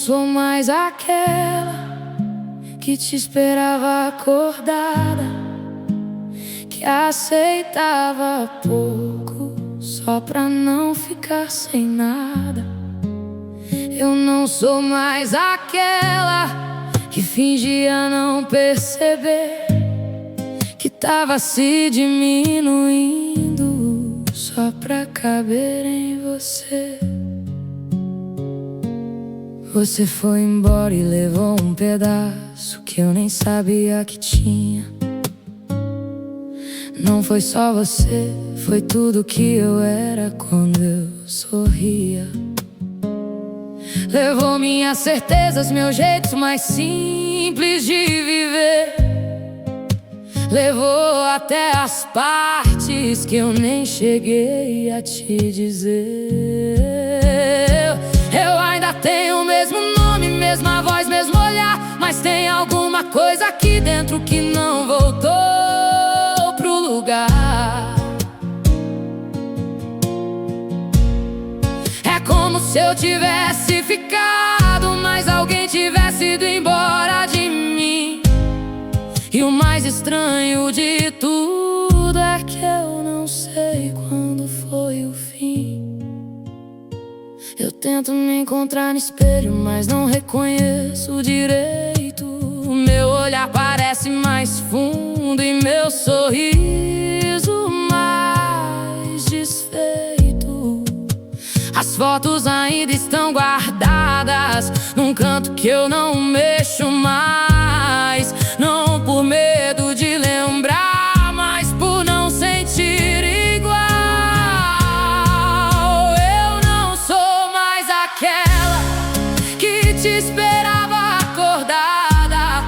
sou mais aquela que te esperava acordada, que aceitava pouco só pra não ficar sem nada. Eu não sou mais aquela que fingia não perceber que tava se diminuindo só pra caber em você. Você foi embora e levou um pedaço que eu nem sabia que tinha. Não foi só você, foi tudo que eu era quando eu sorria. Levou minhas certezas, meus jeitos mais simples de viver. Levou até as partes que eu nem cheguei a te dizer. Eu ainda tenho o mesmo nome, mesma voz, mesmo olhar, mas tem alguma coisa aqui dentro que não voltou pro lugar. É como se eu tivesse ficado, mas alguém tivesse ido embora de mim. E o mais estranho de tudo é que eu não sei quando foi o fim. Eu tento me encontrar no espelho, mas não reconheço direito. O meu olhar parece mais fundo e meu sorriso mais desfeito. As fotos ainda estão guardadas num canto que eu não mexo mais. Não por medo de lembrar, mas por não sentir igual. Eu não sou mais aquela que te esperava acordada,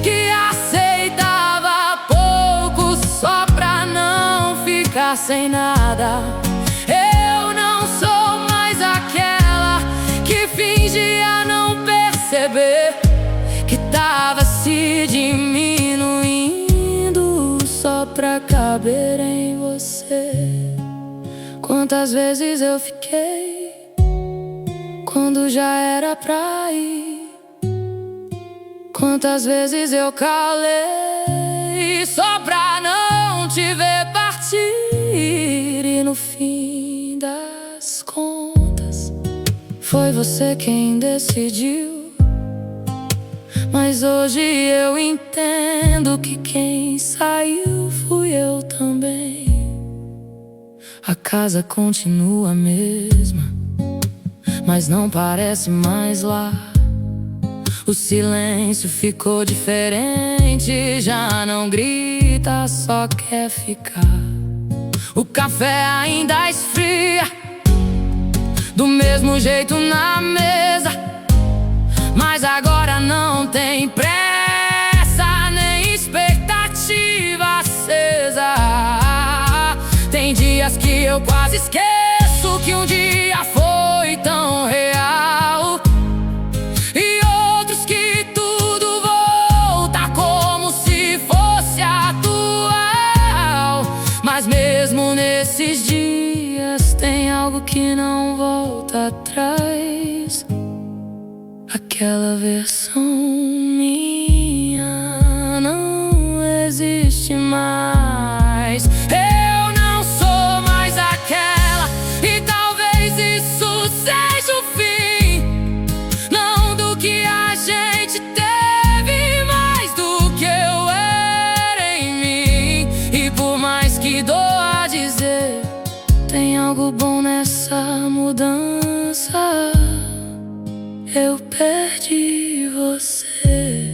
que aceitava pouco só pra não ficar sem nada. Eu não sou mais aquela que fingia não perceber que tava se diminuindo só pra caber em você. Quantas vezes eu fiquei quando já era pra ir? Quantas vezes eu calei só pra não te ver partir? E no fim das contas foi você quem decidiu. Mas hoje eu entendo que quem saiu fui eu também. A casa continua a mesma, mas não parece mais lá. O silêncio ficou diferente, já não grita, só quer ficar. O café ainda esfria do mesmo jeito na mesa, mas agora não tem pressa nem expectativa acesa. Tem dias que eu quase esqueço que um dia foi tão real, e outros que tudo volta como se fosse atual. Mas mesmo nesses dias tem algo que não volta atrás. Aquela versão minha não existe mais. Eu não sou mais aquela, e talvez isso seja o fim. Não do que a gente teve, mas do que eu era em mim. E por mais que doa dizer, tem algo bom nessa mudança. Eu perdi você,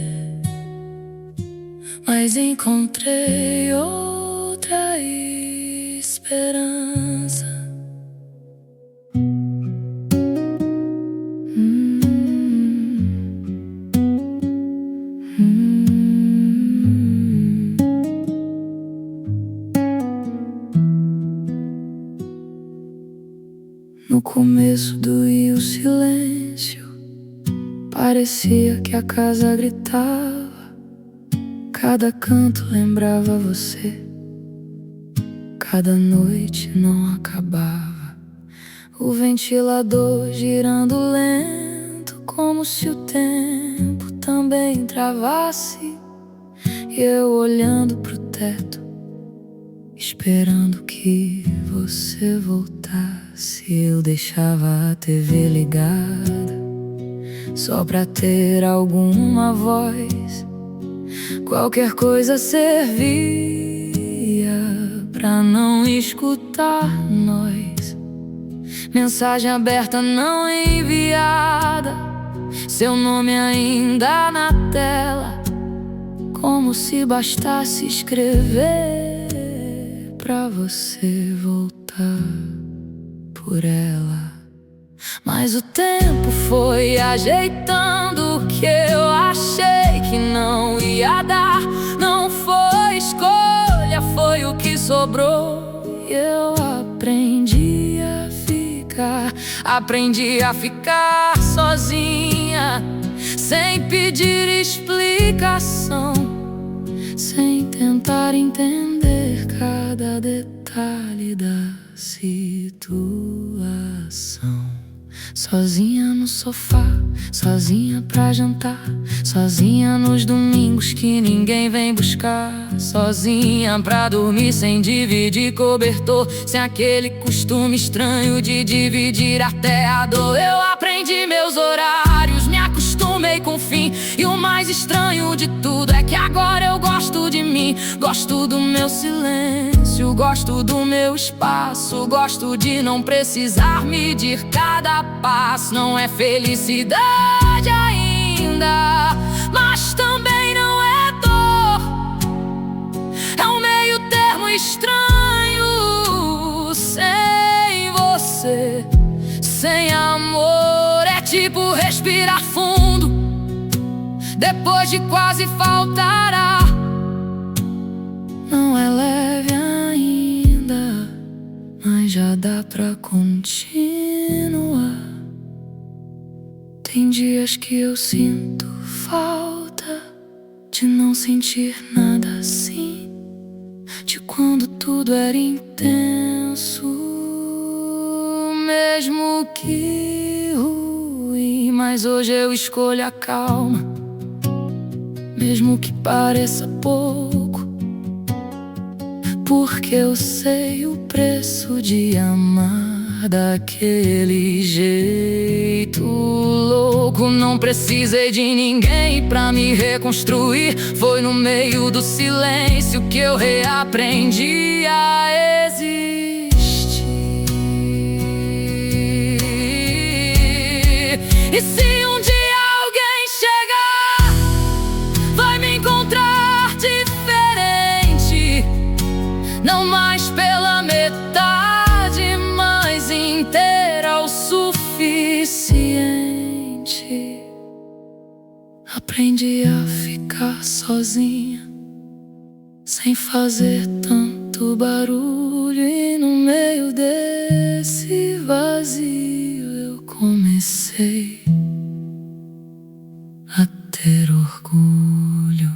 mas encontrei outra esperança. No começo doía o silêncio, parecia que a casa gritava. Cada canto lembrava você, cada noite não acabava. O ventilador girando lento com como se o tempo também travasse, e eu olhando pro teto, esperando que você voltasse. Eu deixava a TV ligada só pra ter alguma voz. Qualquer coisa servia pra não escutar nós. Mensagem aberta não enviada, seu nome ainda na tela, como se bastasse escrever pra você voltar por ela. Mas o tempo foi ajeitando o que eu achei que não ia dar. Não foi escolha, foi o que sobrou. E eu aprendi a ficar sozinha, sem pedir explicação, sem tentar entender cada detalhe da situação. Sozinha no sofá, sozinha pra jantar, sozinha nos domingos que ninguém vem buscar, sozinha pra dormir sem dividir cobertor, sem aquele costume estranho de dividir até a dor. Eu aprendi meus horários, me acostumei com o fim, e o mais estranho de tudo é que agora eu gosto de mim. Gosto do meu silêncio, gosto do meu espaço, gosto de não precisar medir cada passo. Não é felicidade ainda, mas também não é dor. É um meio termo estranho, sem você, sem amor. É tipo respirar fundo depois de quase faltar ar. Não é leve ainda, mas já dá pra continuar. Tem dias que eu sinto falta de não sentir nada assim, de quando tudo era intenso, mesmo que ruim. Mas hoje eu escolho a calma, mesmo que pareça pouco, porque eu sei o preço de amar daquele jeito louco. Não precisei de ninguém pra me reconstruir, foi no meio do silêncio que eu reaprendi a existir. E se um dia alguém chegar, vai me encontrar diferente, não mais pela metade, mas inteira o suficiente. Aprendi a ficar sozinha, sem fazer tanto barulho, e no meio desse vazio eu comecei a ter orgulho.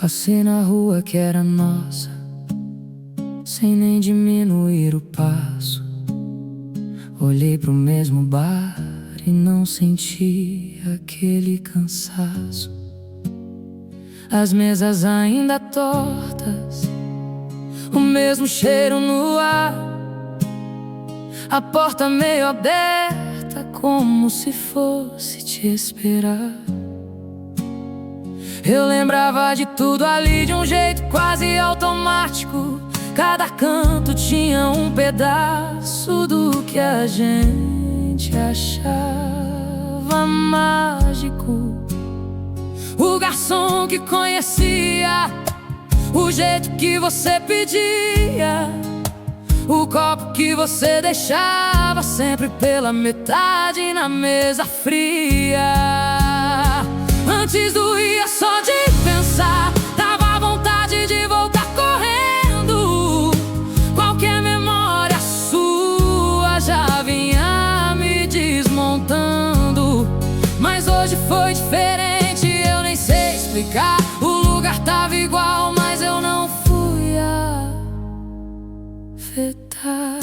Passei na rua que era nossa, sem nem diminuir o passo. Olhei pro mesmo bar e não senti aquele cansaço. As mesas ainda tortas, o mesmo cheiro no ar, a porta meio aberta, como se fosse te esperar. Eu lembrava de tudo ali de um jeito quase automático. Cada canto tinha um pedaço do que a gente achava mágico. O garçom que conhecia o jeito que você pedia, o copo que você deixava sempre pela metade na mesa fria. Antes doía só de pensar, dava vontade de voltar correndo. Qualquer memória sua já vinha me desmontando. explicar. O lugar tava igual, mas eu não fui afetar.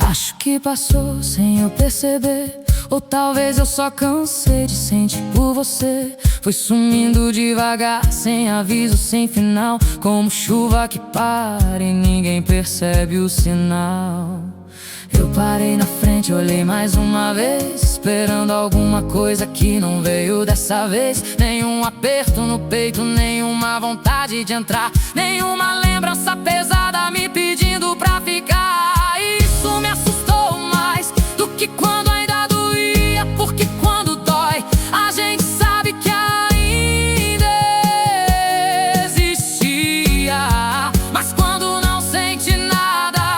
Acho que passou sem eu perceber, ou talvez eu só cansei de sentir por você. Foi sumindo devagar, sem aviso, sem final, como chuva que para e ninguém percebe o sinal. Eu parei na frente, olhei mais uma vez, esperando alguma coisa que não veio dessa vez. Nenhum aperto no peito, nenhuma vontade de entrar, nenhuma lembrança pesada me pedindo pra ficar. Isso me assustou mais do que quando ainda doía, porque quando dói a gente sabe que ainda existia. Mas quando não sente nada,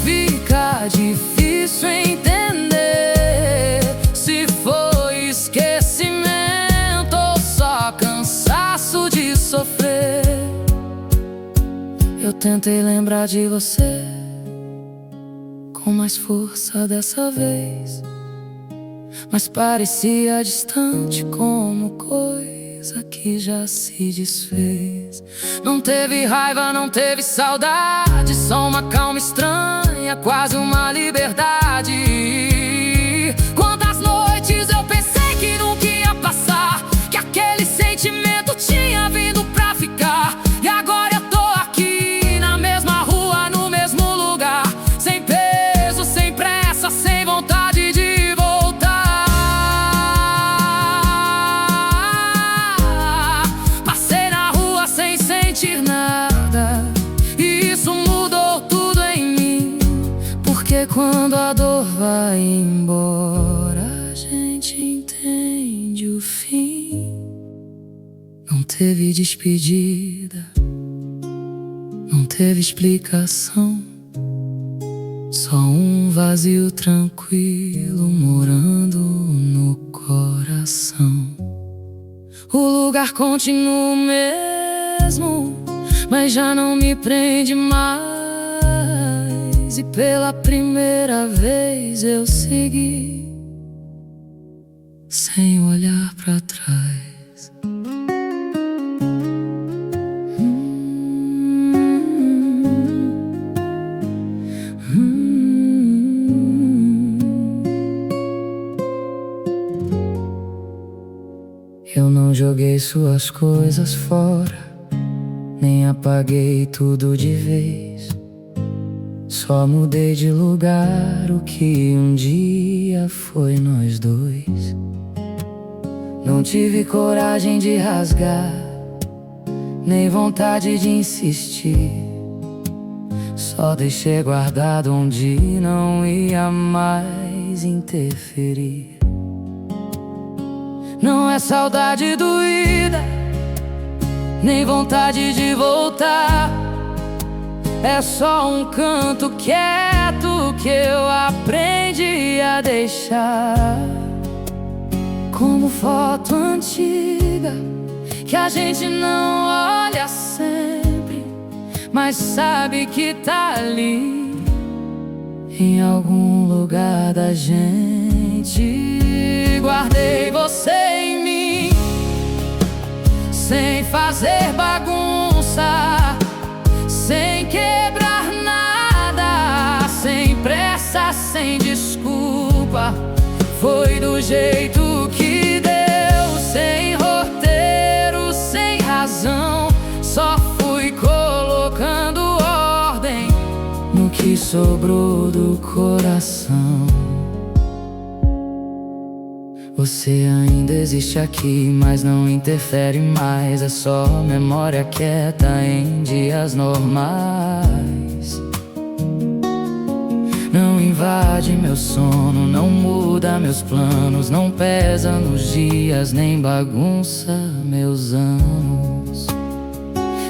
fica difícil entender se foi esquecimento ou só cansaço de sofrer. Eu tentei lembrar de você com mais força dessa vez, mas parecia distante, como coisa que já se desfez. Não teve raiva, não teve saudade, só uma calma estranha, quase uma liberdade. Quantas noites eu pensei que nunca ia passar, que aquele sentimento tinha vindo pra ficar. E agora eu tô aqui na mesma rua, no mesmo lugar, sem peso, sem pressa, sem vontade de voltar. Passei na rua sem sentir nada, e isso mudou tudo em mim. Porque quando a dor vai embora, a gente entende o fim. Não teve despedida, não teve explicação, só um vazio tranquilo morando no coração. O lugar continua o mesmo, mas já não me prende mais. E pela primeira vez eu segui, sem olhar pra trás. Eu não joguei suas coisas fora, nem apaguei tudo de vez. Só mudei de lugar o que um dia foi nós dois. Não tive coragem de rasgar, nem vontade de insistir. Só deixei guardado onde não ia mais interferir. Não é saudade doída, nem vontade de voltar. É só um canto quieto que eu aprendi a deixar. Como foto antiga que a gente não olha sempre, mas sabe que tá ali em algum lugar da gente. Guardei você em mim, sem fazer bagunça, sem quebrar nada, sem pressa, sem desculpa. Foi do jeito que deu, sem roteiro, sem razão. Só fui colocando ordem no que sobrou do coração. Você ainda existe aqui, mas não interfere mais. É só memória quieta em dias normais. Não invade meu sono, não muda meus planos, não pesa nos dias, nem bagunça meus anos.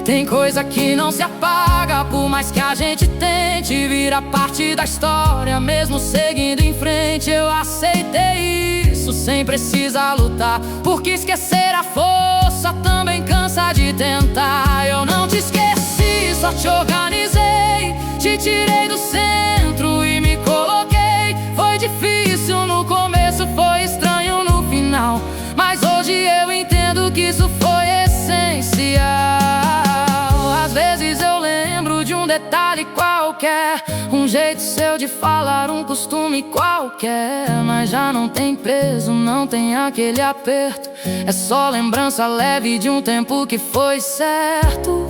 Tem coisa que não se apaga, por mais que a gente tente, vira parte da história, mesmo seguindo em frente. Eu aceitei isso sem precisar lutar, porque esquecer a força também cansa de tentar. Eu não te esqueci, só te organizei, te tirei do centro e me coloquei. Foi difícil no começo, foi estranho no final, mas hoje eu entendo que isso foi essencial. Às vezes eu lembro de um detalhe qualquer, um jeito seu de falar, um costume qualquer. Mas já não tem peso, não tem aquele aperto. É só lembrança leve de um tempo que foi certo.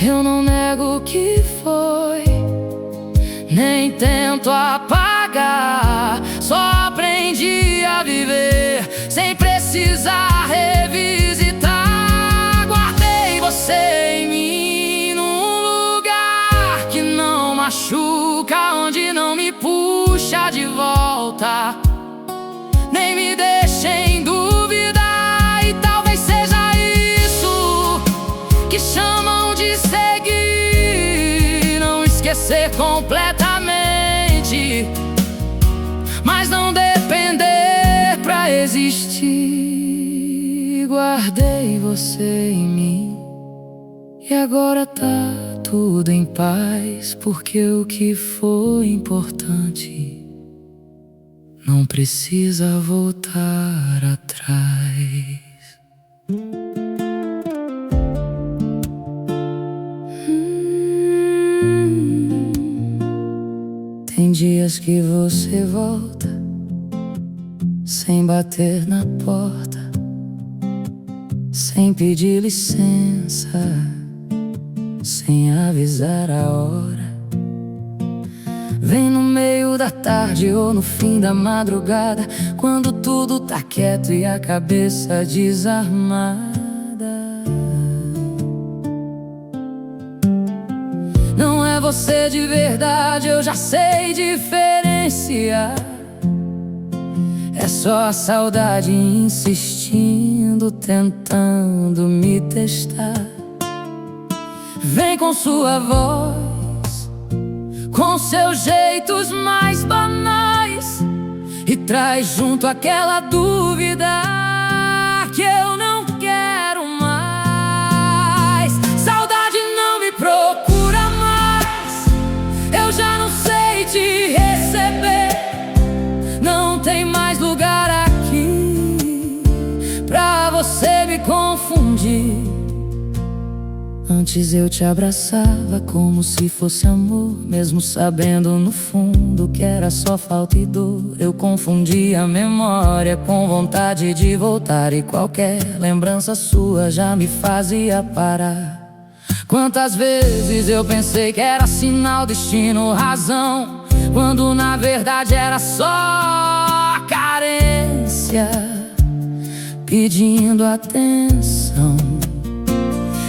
Eu não nego que foi, nem tento apagar. Só aprendi a viver sem precisar revisitar. Guardei você em mim num lugar que não machuca, onde não me puxa de volta, nem me deixa em dúvida. E talvez seja isso que chamam de seguir, não esquecer completamente, mas não depender pra existir. Guardei você em mim e agora tá tudo em paz, porque o que foi importante não precisa voltar atrás. Tem dias que você volta sem bater na porta, sem pedir licença, sem avisar a hora. Vem no meio da tarde ou no fim da madrugada, quando tudo tá quieto e a cabeça desarmada. Não é você de verdade, eu já sei diferenciar. É só a saudade insistindo, tentando me testar. Vem com sua voz, com seus jeitos mais banais, e traz junto aquela dúvida que eu não quero mais. Saudade não me procura mais, eu já não sei te receber. Não tem mais lugar aqui pra você me confundir. Antes eu te abraçava como se fosse amor, mesmo sabendo no fundo que era só falta e dor. Eu confundia a memória com vontade de voltar, e qualquer lembrança sua já me fazia parar. Quantas vezes eu pensei que era sinal, destino, razão, quando na verdade era só carência pedindo atenção.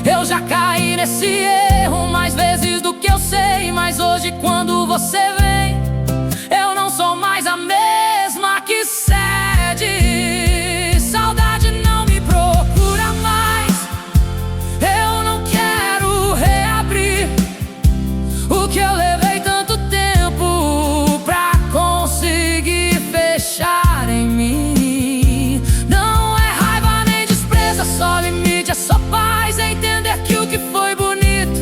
Eu já caí nesse erro mais vezes do que eu sei, mas hoje quando você vem, eu não sou mais a mesma que cede. Saudade não me procura mais, eu não quero reabrir o que eu levei tanto tempo pra conseguir fechar em mim. Não é raiva nem desprezo, é só limite, é só paz, é entender que o que foi bonito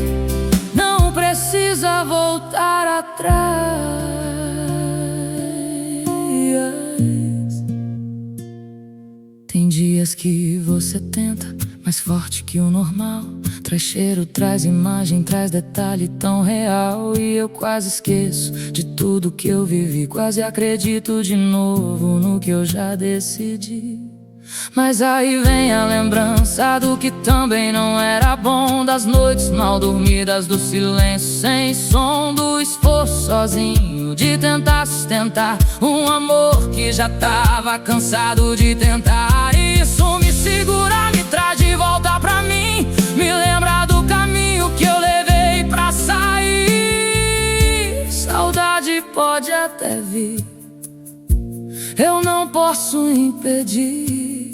não precisa voltar atrás. Tem dias que você tenta, mais forte que o normal, traz cheiro, traz imagem, traz detalhe tão real. E eu quase esqueço de tudo que eu vivi, quase acredito de novo no que eu já decidi. Mas aí vem a lembrança do que também não era bom, das noites mal dormidas, do silêncio sem som, do esforço sozinho de tentar sustentar um amor que já tava cansado de tentar. Isso me segura, me traz de volta pra mim, me lembra do caminho que eu levei pra sair. Saudade pode até vir, eu não posso impedir,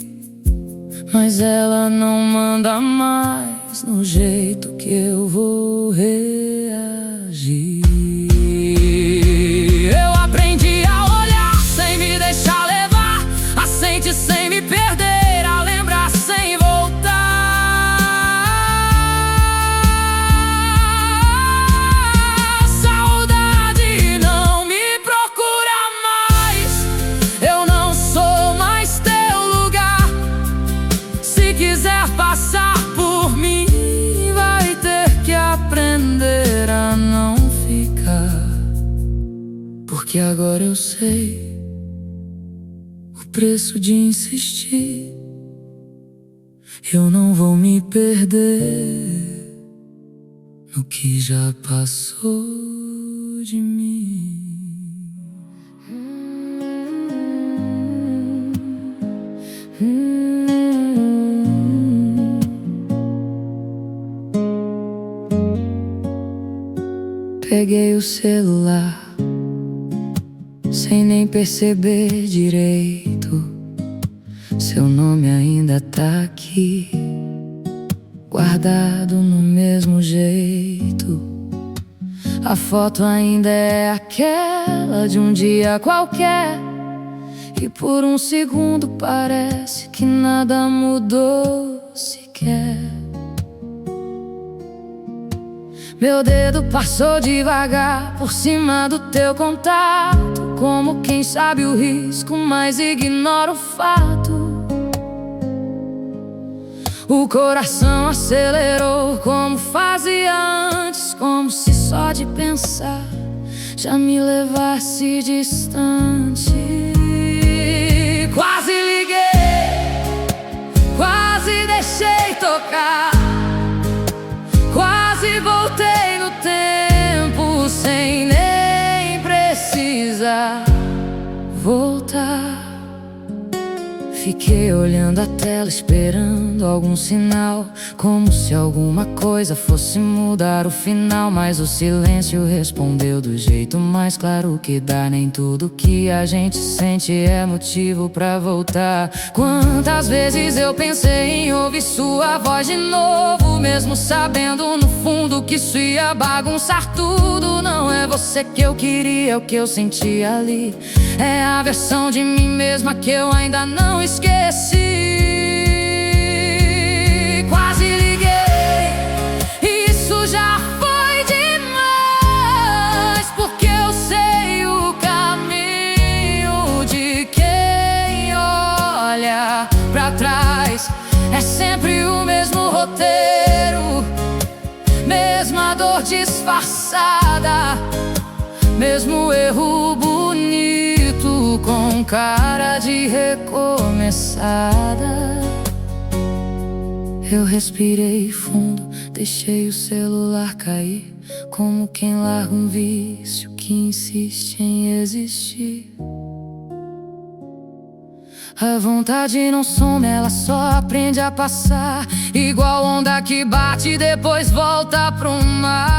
mas ela não manda mais no jeito que eu vou reagir. Eu aprendi a olhar sem me deixar levar, a sentir sem me perder, a lembrar sem voltar. Saudade não me procura mais, eu não sou mais teu lugar quiser passar por mim, vai ter que aprender a não ficar, porque agora eu sei o preço de insistir. Eu não vou me perder no que já passou de mim. Peguei o celular sem nem perceber direito. Seu nome ainda tá aqui, guardado no mesmo jeito. A foto ainda é aquela de um dia qualquer, e por um segundo parece que nada mudou sequer. Meu dedo passou devagar por cima do teu contato, como quem sabe o risco, mas ignora o fato. O coração acelerou como fazia antes, como se só de pensar já me levasse distante. Quase liguei, quase deixei tocar, quase voltei no tempo sem nem precisar voltar. Fiquei olhando a tela esperando algum sinal, como se alguma coisa fosse mudar o final. Mas o silêncio respondeu do jeito mais claro que dá. Nem tudo que a gente sente é motivo pra voltar. Quantas vezes eu pensei em ouvir sua voz de novo, mesmo sabendo no fundo que isso ia bagunçar tudo. Não é você que eu queria, é o que eu senti ali. É a versão de mim mesma que eu ainda não esqueci. Quase liguei, isso já foi demais, porque eu sei o caminho de quem olha pra trás. É sempre o mesmo roteiro, mesma dor disfarçada, mesmo erro bonito com cara de recomeçada. Eu respirei fundo, deixei o celular cair, como quem larga um vício que insiste em existir. A vontade não some, ela só aprende a passar, igual onda que bate e depois volta pro mar.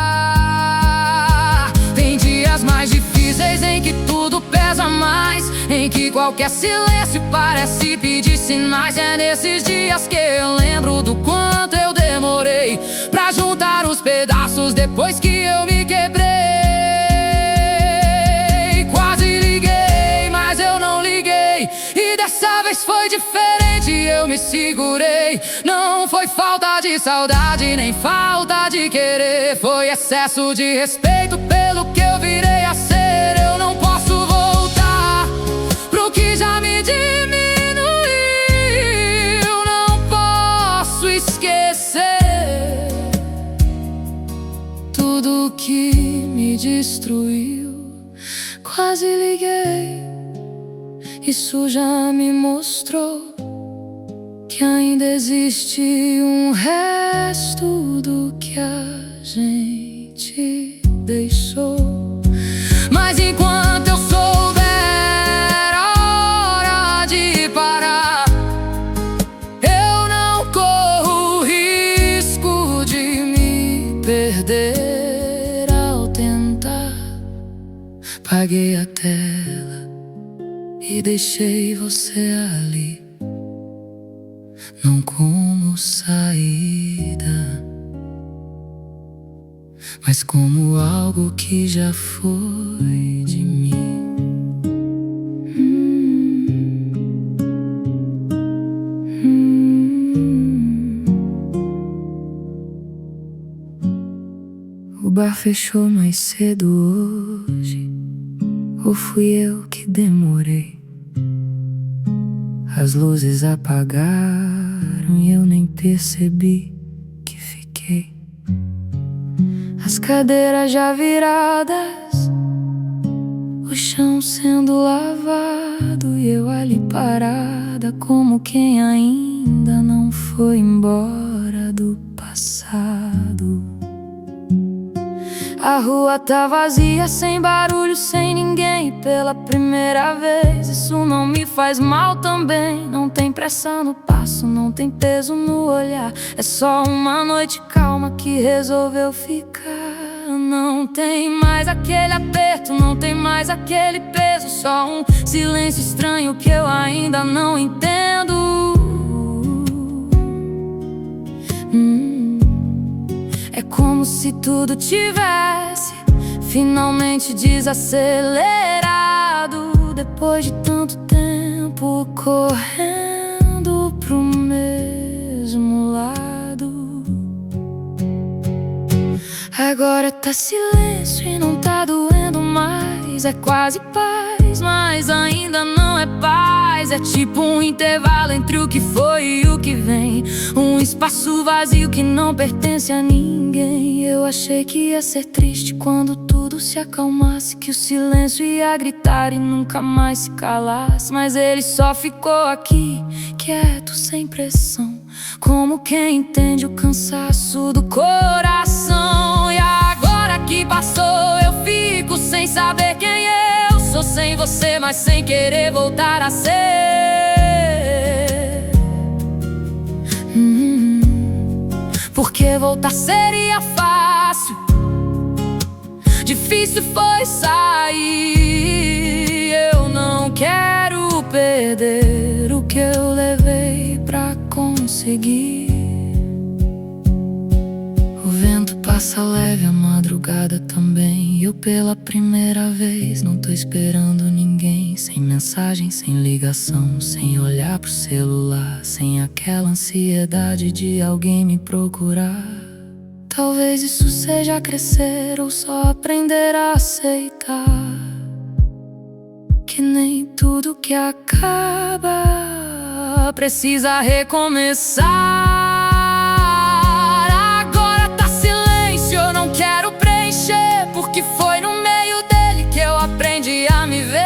Tem dias mais difíceis em que tudo pesa mais, em que qualquer silêncio parece pedir sinais. É nesses dias que eu lembro do quanto eu demorei pra juntar os pedaços depois que eu me quebrei. Quase liguei, mas eu não liguei, e dessa vez foi diferente, eu me segurei. Não foi falta de saudade, nem falta de querer, foi excesso de respeito pelo que eu virei a ser. Eu não posso voltar pro que já me diminuiu, não posso esquecer tudo que me destruiu. Quase liguei, isso já me mostrou que ainda existe um resto do que a gente deixou. Mas enquanto eu souber a hora de parar, eu não corro risco de me perder ao tentar. Apaguei a tela e deixei você ali, não como saída, mas como algo que já foi de mim. O bar fechou mais cedo hoje, ou fui eu que demorei? As luzes apagaram e eu nem percebi que fiquei. As cadeiras já viradas, o chão sendo lavado e eu ali parada, como quem ainda não foi embora do passado. A rua tá vazia, sem barulho, sem ninguém. Pela primeira vez, isso não me faz mal também. Não tem pressa no passo, não tem peso no olhar. É só uma noite calma que resolveu ficar. Não tem mais aquele aperto, não tem mais aquele peso. Só um silêncio estranho que eu ainda não entendo. É como se tudo tivesse finalmente desacelerado, depois de tanto tempo correndo pro mesmo lado. Agora tá silêncio e não tá doendo mais. É quase paz, mas ainda não é paz. É tipo um intervalo entre o que foi e o que vem, um espaço vazio que não pertence a ninguém. Eu achei que ia ser triste quando tudo se acalmasse, que o silêncio ia gritar e nunca mais se calasse. Mas ele só ficou aqui, quieto, sem pressão, como quem entende o cansaço do coração. E agora que passou, eu fico sem saber quem eu sou, sem você, mas sem querer voltar a ser. Porque voltar seria fácil, difícil foi sair. Eu não quero perder o que eu levei pra conseguir. O vento passa leve, a madrugada também. Eu pela primeira vez não tô esperando ninguém. Sem mensagem, sem ligação, sem olhar pro celular, sem aquela ansiedade de alguém me procurar. Talvez isso seja crescer ou só aprender a aceitar que nem tudo que acaba precisa recomeçar. Agora tá silêncio, eu não quero preencher, porque foi no meio dele que eu aprendi a me ver.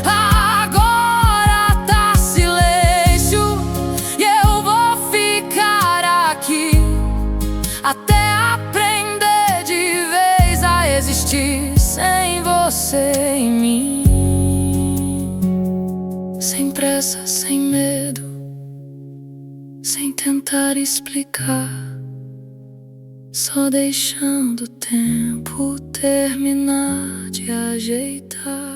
Agora tá silêncio e eu vou ficar aqui até aprender de vez a existir sem você em mim. Sem pressa, sem medo, sem tentar explicar, só deixando o tempo terminar de ajeitar.